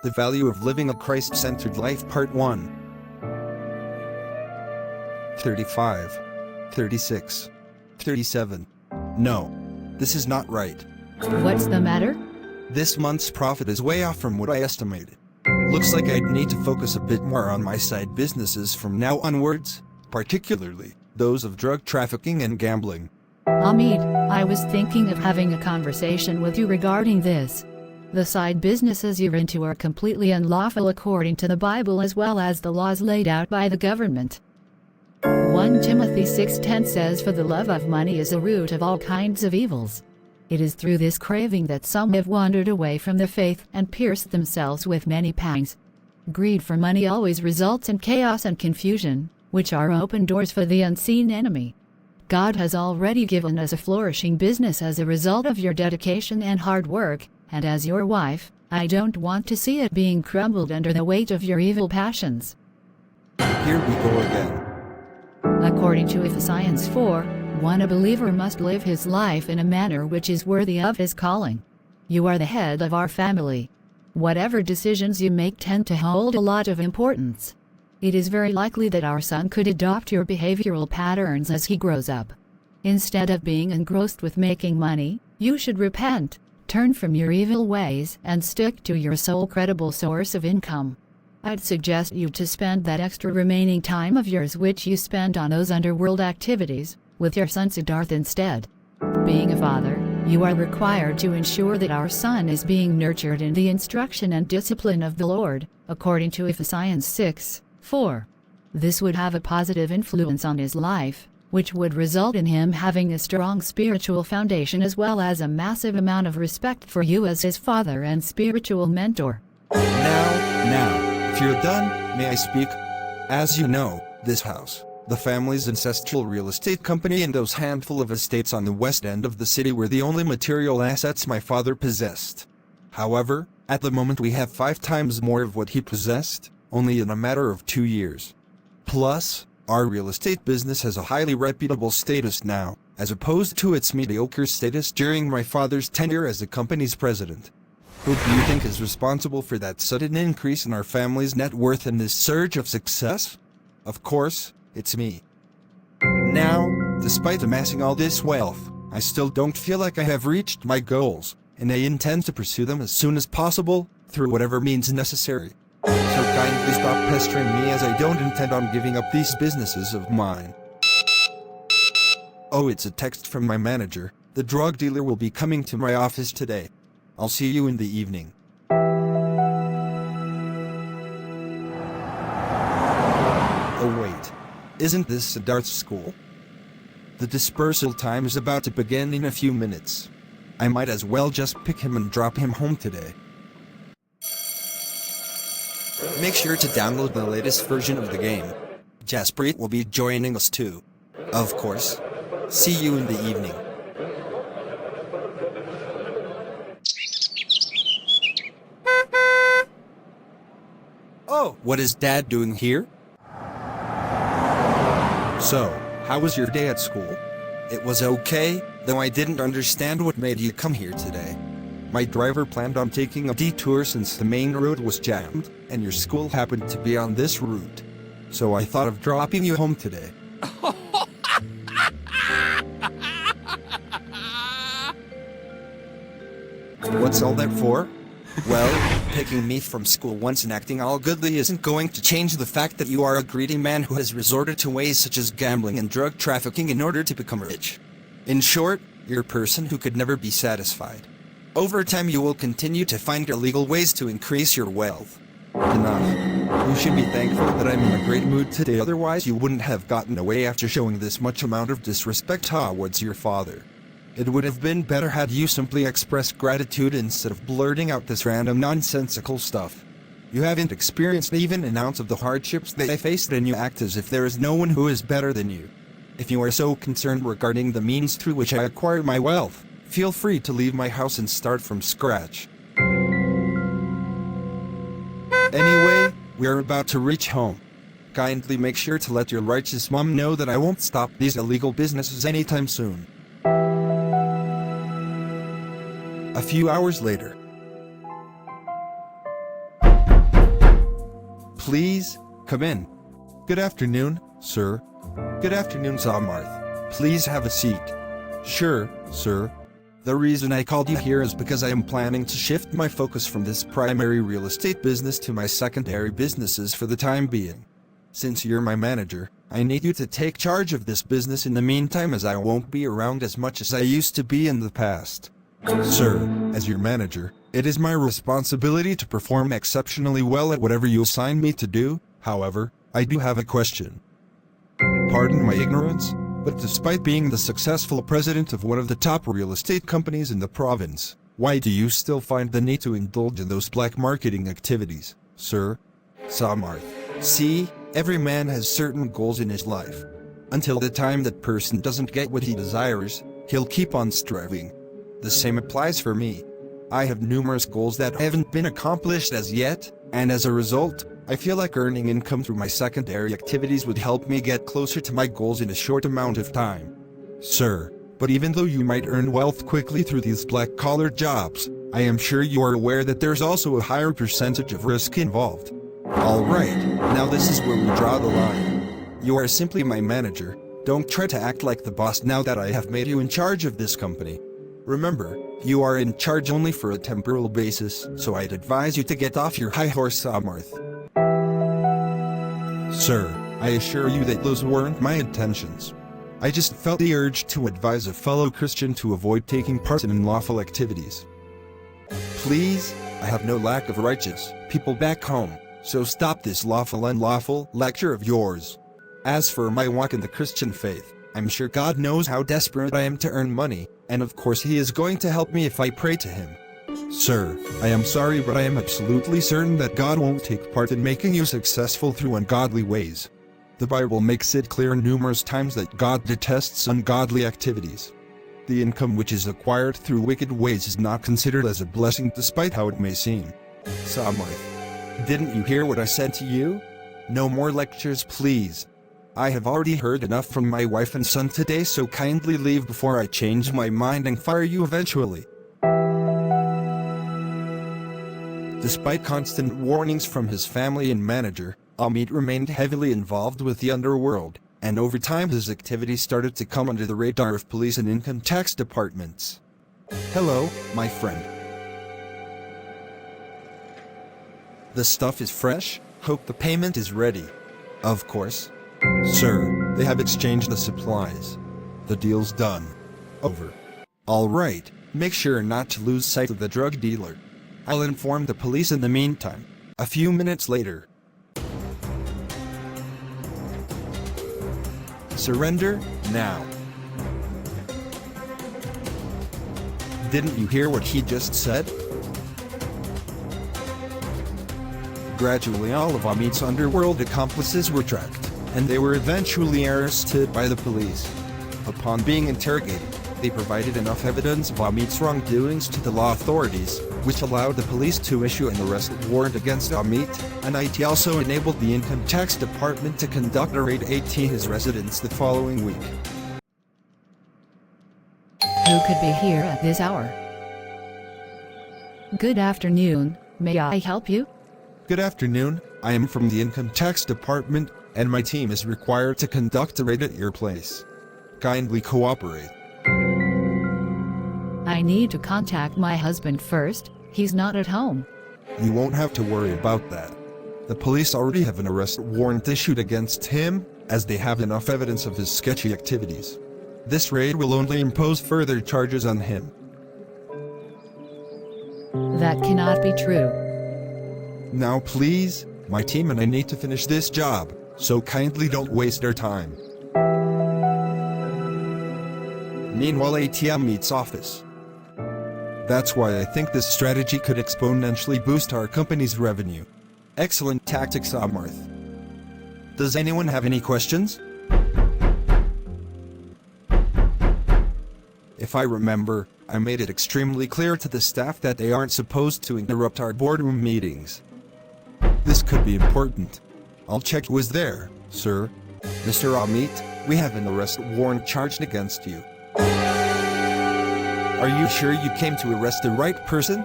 The Value of Living a Christ-Centered Life Part 1. 35. 36. 37. No. This is not right. What's the matter? This month's profit is way off from what I estimated. Looks like I'd need to focus a bit more on my side businesses from now onwards, particularly those of drug trafficking and gambling. Hamid, I was thinking of having a conversation with you regarding this. The side businesses you're into are completely unlawful according to the Bible as well as the laws laid out by the government. 1 Timothy 6:10 says, "For the love of money is the root of all kinds of evils." It is through this craving that some have wandered away from the faith and pierced themselves with many pangs. Greed for money always results in chaos and confusion, which are open doors for the unseen enemy. God has already given us a flourishing business as a result of your dedication and hard work, and as your wife, I don't want to see it being crumbled under the weight of your evil passions. Here we go again. According to Ephesians 4:1, a believer must live his life in a manner which is worthy of his calling. You are the head of our family. Whatever decisions you make tend to hold a lot of importance. It is very likely that our son could adopt your behavioral patterns as he grows up. Instead of being engrossed with making money, you should repent, turn from your evil ways, and stick to your sole credible source of income. I'd suggest you to spend that extra remaining time of yours which you spend on those underworld activities, with your son Siddharth instead. Being a father, you are required to ensure that our son is being nurtured in the instruction and discipline of the Lord, according to Ephesians 6:4. This would have a positive influence on his life, which would result in him having a strong spiritual foundation as well as a massive amount of respect for you as his father and spiritual mentor. Now, if you're done, may I speak? As you know, this house, the family's ancestral real estate company, and those handful of estates on the west end of the city were the only material assets my father possessed. However, at the moment we have 5 times more of what he possessed, only in a matter of 2 years. Plus, our real estate business has a highly reputable status now, as opposed to its mediocre status during my father's tenure as the company's president. Who do you think is responsible for that sudden increase in our family's net worth and this surge of success? Of course, it's me. Now, despite amassing all this wealth, I still don't feel like I have reached my goals, and I intend to pursue them as soon as possible, through whatever means necessary. So kindly stop pestering me, as I don't intend on giving up these businesses of mine. Oh, it's a text from my manager. The drug dealer will be coming to my office today. I'll see you in the evening. Oh wait. Isn't this Siddharth's school? The dispersal time is about to begin in a few minutes. I might as well just pick him and drop him home today. Make sure to download the latest version of the game. Jaspreet will be joining us too. Of course. See you in the evening. Oh, what is Dad doing here? So, how was your day at school? It was okay, though I didn't understand what made you come here today. My driver planned on taking a detour since the main road was jammed, and your school happened to be on this route. So I thought of dropping you home today. What's all that for? Well, picking me from school once and acting all goodly isn't going to change the fact that you are a greedy man who has resorted to ways such as gambling and drug trafficking in order to become rich. In short, you're a person who could never be satisfied. Over time you will continue to find illegal ways to increase your wealth. Enough. You should be thankful that I'm in a great mood today, otherwise you wouldn't have gotten away after showing this much amount of disrespect towards your father. It would have been better had you simply expressed gratitude instead of blurting out this random nonsensical stuff. You haven't experienced even an ounce of the hardships that I faced, and you act as if there is no one who is better than you. If you are so concerned regarding the means through which I acquire my wealth, feel free to leave my house and start from scratch. Anyway, we are about to reach home. Kindly make sure to let your righteous mom know that I won't stop these illegal businesses anytime soon. A few hours later. Please, come in. Good afternoon, sir. Good afternoon, Samarth. Please have a seat. Sure, sir. The reason I called you here is because I am planning to shift my focus from this primary real estate business to my secondary businesses for the time being. Since you're my manager, I need you to take charge of this business in the meantime, as I won't be around as much as I used to be in the past. Sir, as your manager, it is my responsibility to perform exceptionally well at whatever you assign me to do. However, I do have a question. Pardon my ignorance, but despite being the successful president of one of the top real estate companies in the province, why do you still find the need to indulge in those black marketing activities, sir? Samarth. See, every man has certain goals in his life. Until the time that person doesn't get what he desires, he'll keep on striving. The same applies for me. I have numerous goals that haven't been accomplished as yet, and as a result, I feel like earning income through my secondary activities would help me get closer to my goals in a short amount of time. Sir, but even though you might earn wealth quickly through these black-collar jobs, I am sure you are aware that there's also a higher percentage of risk involved. Alright, now this is where we draw the line. You are simply my manager. Don't try to act like the boss now that I have made you in charge of this company. Remember, you are in charge only for a temporal basis, so I'd advise you to get off your high horse, Samarth. Sir, I assure you that those weren't my intentions. I just felt the urge to advise a fellow Christian to avoid taking part in unlawful activities. Please, I have no lack of righteous people back home, so stop this lawful-unlawful lecture of yours. As for my walk in the Christian faith, I'm sure God knows how desperate I am to earn money, and of course He is going to help me if I pray to Him. Sir, I am sorry, but I am absolutely certain that God won't take part in making you successful through ungodly ways. The Bible makes it clear numerous times that God detests ungodly activities. The income which is acquired through wicked ways is not considered as a blessing despite how it may seem. Samarth, didn't you hear what I said to you? No more lectures, please. I have already heard enough from my wife and son today, so kindly leave before I change my mind and fire you eventually. Despite constant warnings from his family and manager, Amit remained heavily involved with the underworld, and over time his activities started to come under the radar of police and income tax departments. Hello, my friend. The stuff is fresh. Hope the payment is ready. Of course. Sir, they have exchanged the supplies. The deal's done. Over. All right, make sure not to lose sight of the drug dealer. I'll inform the police in the meantime. A few minutes later. Surrender, now. Didn't you hear what he just said? Gradually all of Amit's underworld accomplices were tracked, and they were eventually arrested by the police. Upon being interrogated, they provided enough evidence of Amit's wrongdoings to the law authorities, which allowed the police to issue an arrest warrant against Amit, and it also enabled the income tax department to conduct a raid at his residence the following week. Who could be here at this hour? Good afternoon, may I help you? Good afternoon, I am from the income tax department, and my team is required to conduct a raid at your place. Kindly cooperate. I need to contact my husband first. He's not at home. You won't have to worry about that. The police already have an arrest warrant issued against him, as they have enough evidence of his sketchy activities. This raid will only impose further charges on him. That cannot be true. Now please, my team and I need to finish this job, so kindly don't waste our time. Meanwhile, ATM meets office. That's why I think this strategy could exponentially boost our company's revenue. Excellent tactics, Samarth. Does anyone have any questions? If I remember, I made it extremely clear to the staff that they aren't supposed to interrupt our boardroom meetings. This could be important. I'll check who is there, sir. Mr. Amit, we have an arrest warrant charged against you. Are you sure you came to arrest the right person?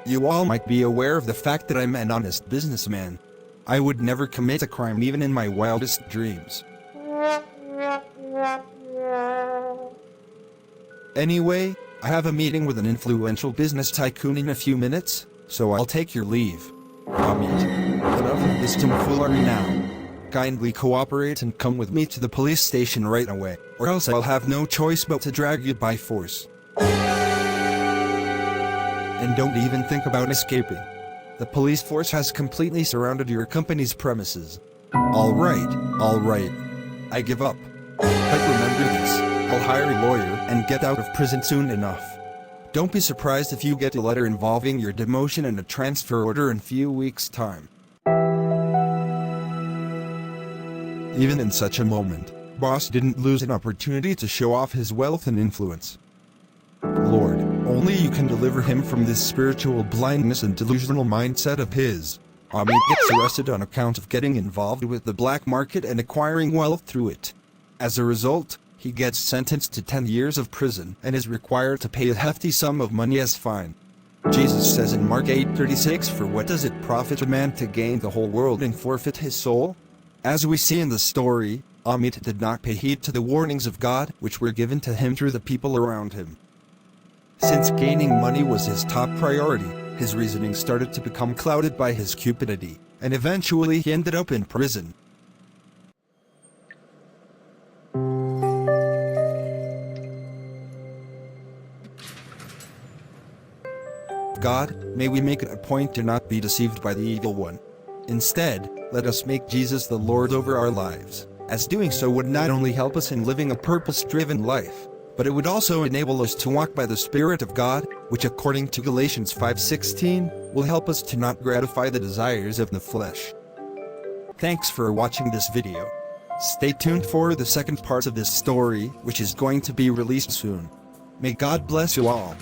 You all might be aware of the fact that I'm an honest businessman. I would never commit a crime even in my wildest dreams. Anyway, I have a meeting with an influential business tycoon in a few minutes, so I'll take your leave. Amit. But enough of this tomfoolery now. Kindly cooperate and come with me to the police station right away, or else I'll have no choice but to drag you by force. And don't even think about escaping. The police force has completely surrounded your company's premises. Alright. I give up. But remember this, I'll hire a lawyer and get out of prison soon enough. Don't be surprised if you get a letter involving your demotion and a transfer order in few weeks' time. Even in such a moment, boss didn't lose an opportunity to show off his wealth and influence. Lord, only you can deliver him from this spiritual blindness and delusional mindset of his. Amit gets arrested on account of getting involved with the black market and acquiring wealth through it. As a result, he gets sentenced to 10 years of prison and is required to pay a hefty sum of money as fine. Jesus says in Mark 8:36, "For what does it profit a man to gain the whole world and forfeit his soul?" As we see in the story, Amit did not pay heed to the warnings of God which were given to him through the people around him. Since gaining money was his top priority, his reasoning started to become clouded by his cupidity, and eventually he ended up in prison. God, may we make it a point to not be deceived by the evil one. Instead, let us make Jesus the Lord over our lives, as doing so would not only help us in living a purpose-driven life, but it would also enable us to walk by the Spirit of God, which according to Galatians 5:16, will help us to not gratify the desires of the flesh. Thanks for watching this video. Stay tuned for the second part of this story, which is going to be released soon. May God bless you all.